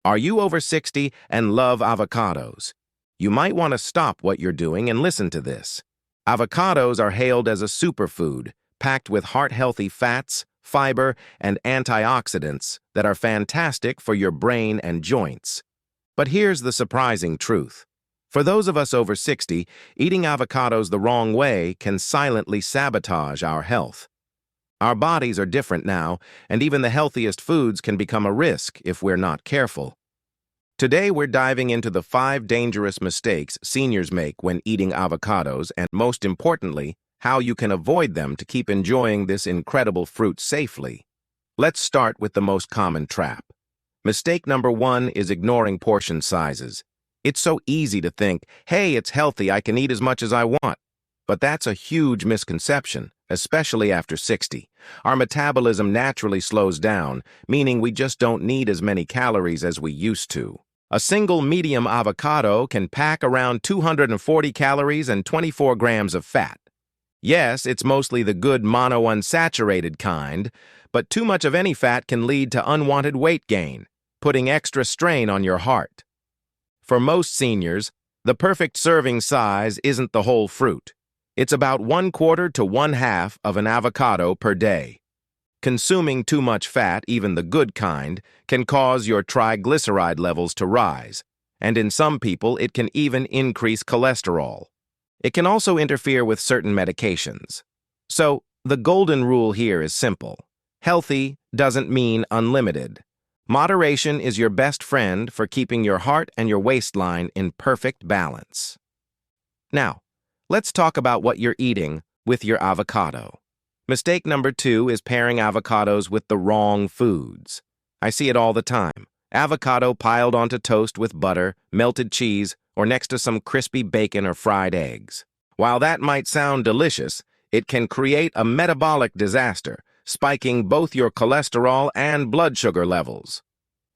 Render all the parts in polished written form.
Are you over 60 and love avocados? You might want to stop what you're doing and listen to this. Avocados are hailed as a superfood, packed with heart-healthy fats, fiber, and antioxidants that are fantastic for your brain and joints. But here's the surprising truth. For those of us over 60, eating avocados the wrong way can silently sabotage our health. Our bodies are different now, and even the healthiest foods can become a risk if we're not careful. Today, we're diving into the 5 dangerous mistakes seniors make when eating avocados and, most importantly, how you can avoid them to keep enjoying this incredible fruit safely. Let's start with the most common trap. Mistake number 1 is ignoring portion sizes. It's so easy to think, hey, it's healthy, I can eat as much as I want. But that's a huge misconception, especially after 60. Our metabolism naturally slows down, meaning we just don't need as many calories as we used to. A single medium avocado can pack around 240 calories and 24 grams of fat. Yes, it's mostly the good monounsaturated kind, but too much of any fat can lead to unwanted weight gain, putting extra strain on your heart. For most seniors, the perfect serving size isn't the whole fruit. It's about 1/4 to 1/2 of an avocado per day. Consuming too much fat, even the good kind, can cause your triglyceride levels to rise, and in some people it can even increase cholesterol. It can also interfere with certain medications. So, the golden rule here is simple. Healthy doesn't mean unlimited. Moderation is your best friend for keeping your heart and your waistline in perfect balance. Now, let's talk about what you're eating with your avocado. Mistake number 2 is pairing avocados with the wrong foods. I see it all the time. Avocado piled onto toast with butter, melted cheese, or next to some crispy bacon or fried eggs. While that might sound delicious, it can create a metabolic disaster, spiking both your cholesterol and blood sugar levels.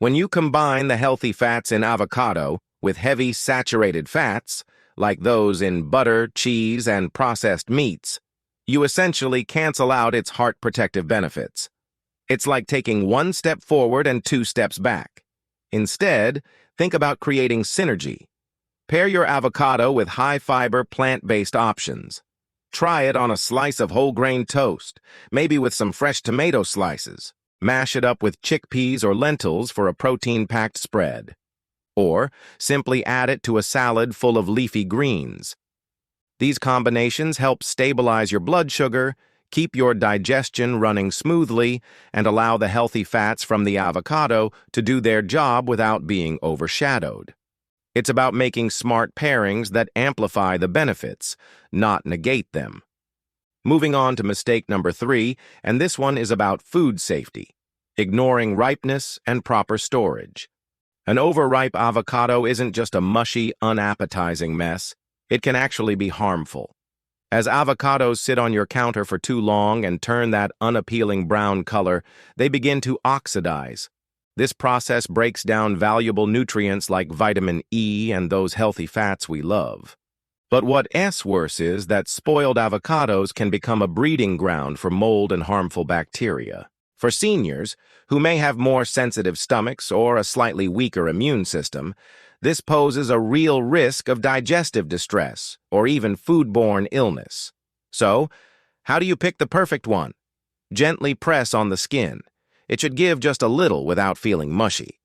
When you combine the healthy fats in avocado with heavy saturated fats, like those in butter, cheese, and processed meats, you essentially cancel out its heart protective benefits. It's like taking 1 step forward and 2 steps back. Instead, think about creating synergy. Pair your avocado with high-fiber plant-based options. Try it on a slice of whole-grain toast, maybe with some fresh tomato slices. Mash it up with chickpeas or lentils for a protein-packed spread. Or simply add it to a salad full of leafy greens. These combinations help stabilize your blood sugar, keep your digestion running smoothly, and allow the healthy fats from the avocado to do their job without being overshadowed. It's about making smart pairings that amplify the benefits, not negate them. Moving on to mistake number 3, and this one is about food safety, ignoring ripeness and proper storage. An overripe avocado isn't just a mushy, unappetizing mess. It can actually be harmful. As avocados sit on your counter for too long and turn that unappealing brown color, they begin to oxidize. This process breaks down valuable nutrients like vitamin E and those healthy fats we love. But what's worse is that spoiled avocados can become a breeding ground for mold and harmful bacteria. For seniors, who may have more sensitive stomachs or a slightly weaker immune system, this poses a real risk of digestive distress or even foodborne illness. So, how do you pick the perfect one? Gently press on the skin. It should give just a little without feeling mushy.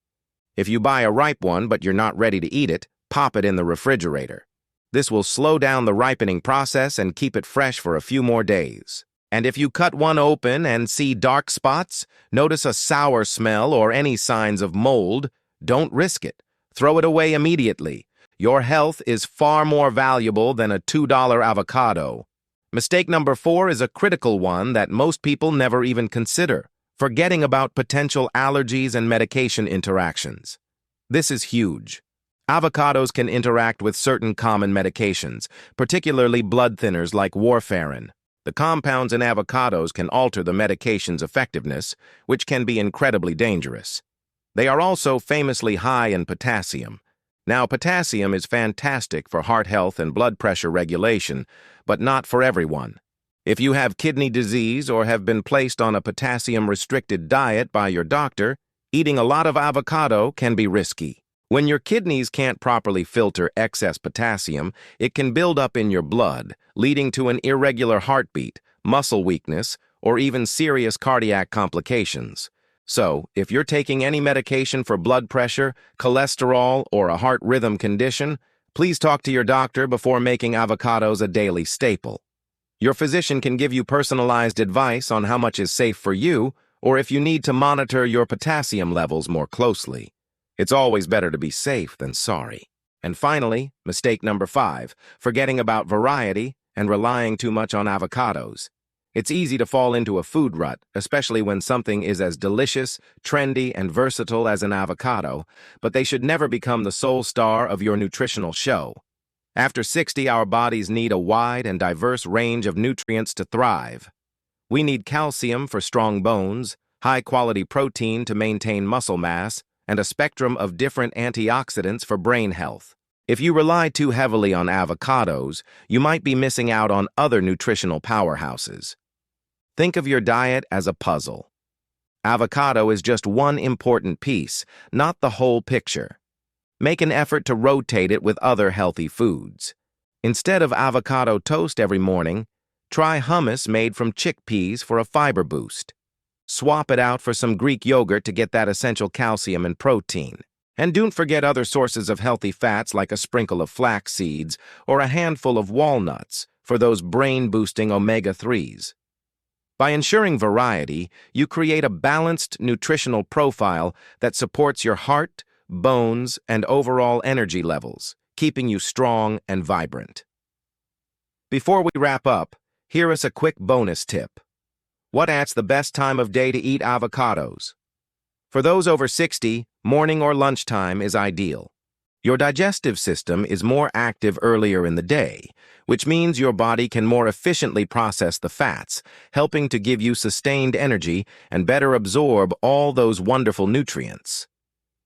If you buy a ripe one but you're not ready to eat it, pop it in the refrigerator. This will slow down the ripening process and keep it fresh for a few more days. And if you cut one open and see dark spots, notice a sour smell or any signs of mold, don't risk it. Throw it away immediately. Your health is far more valuable than a $2 avocado. Mistake number 4 is a critical one that most people never even consider, forgetting about potential allergies and medication interactions. This is huge. Avocados can interact with certain common medications, particularly blood thinners like warfarin. The compounds in avocados can alter the medication's effectiveness, which can be incredibly dangerous. They are also famously high in potassium. Now, potassium is fantastic for heart health and blood pressure regulation, but not for everyone. If you have kidney disease or have been placed on a potassium-restricted diet by your doctor, Eating a lot of avocado can be risky. When your kidneys can't properly filter excess potassium, it can build up in your blood, leading to an irregular heartbeat, muscle weakness, or even serious cardiac complications. So, if you're taking any medication for blood pressure, cholesterol, or a heart rhythm condition, please talk to your doctor before making avocados a daily staple. Your physician can give you personalized advice on how much is safe for you, or if you need to monitor your potassium levels more closely. It's always better to be safe than sorry. And finally, mistake number 5, forgetting about variety and relying too much on avocados. It's easy to fall into a food rut, especially when something is as delicious, trendy, and versatile as an avocado, but they should never become the sole star of your nutritional show. After 60, our bodies need a wide and diverse range of nutrients to thrive. We need calcium for strong bones, high-quality protein to maintain muscle mass, and a spectrum of different antioxidants for brain health. If you rely too heavily on avocados, you might be missing out on other nutritional powerhouses. Think of your diet as a puzzle. Avocado is just one important piece, not the whole picture. Make an effort to rotate it with other healthy foods. Instead of avocado toast every morning, try hummus made from chickpeas for a fiber boost. Swap it out for some Greek yogurt to get that essential calcium and protein. And don't forget other sources of healthy fats like a sprinkle of flax seeds or a handful of walnuts for those brain-boosting omega-3s. By ensuring variety, you create a balanced nutritional profile that supports your heart, bones, and overall energy levels, keeping you strong and vibrant. Before we wrap up, here is a quick bonus tip. What's the best time of day to eat avocados? For those over 60, morning or lunchtime is ideal. Your digestive system is more active earlier in the day, which means your body can more efficiently process the fats, helping to give you sustained energy and better absorb all those wonderful nutrients.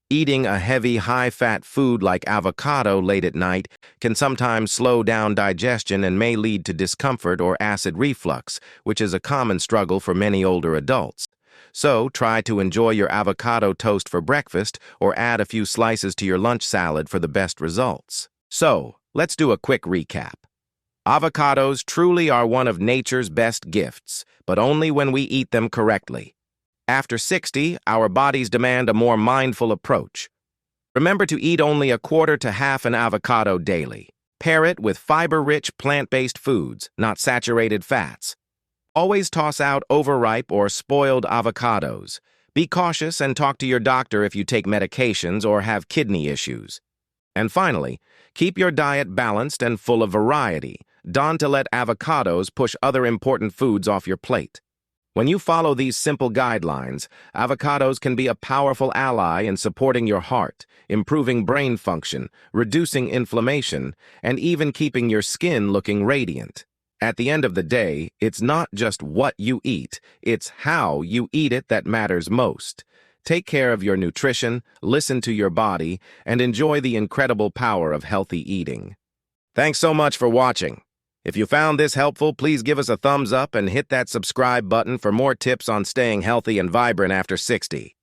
Eating a heavy, high-fat food like avocado late at night can sometimes slow down digestion and may lead to discomfort or acid reflux, which is a common struggle for many older adults. So, try to enjoy your avocado toast for breakfast or add a few slices to your lunch salad for the best results. So, let's do a quick recap. Avocados truly are one of nature's best gifts, but only when we eat them correctly. After 60, our bodies demand a more mindful approach. Remember to eat only a quarter to half an avocado daily. Pair it with fiber-rich plant-based foods, not saturated fats. Always toss out overripe or spoiled avocados. Be cautious and talk to your doctor if you take medications or have kidney issues. And finally, keep your diet balanced and full of variety. Don't let avocados push other important foods off your plate. When you follow these simple guidelines, avocados can be a powerful ally in supporting your heart, improving brain function, reducing inflammation, and even keeping your skin looking radiant. At the end of the day, it's not just what you eat, it's how you eat it that matters most. Take care of your nutrition, listen to your body, and enjoy the incredible power of healthy eating. Thanks so much for watching. If you found this helpful, please give us a thumbs up and hit that subscribe button for more tips on staying healthy and vibrant after 60.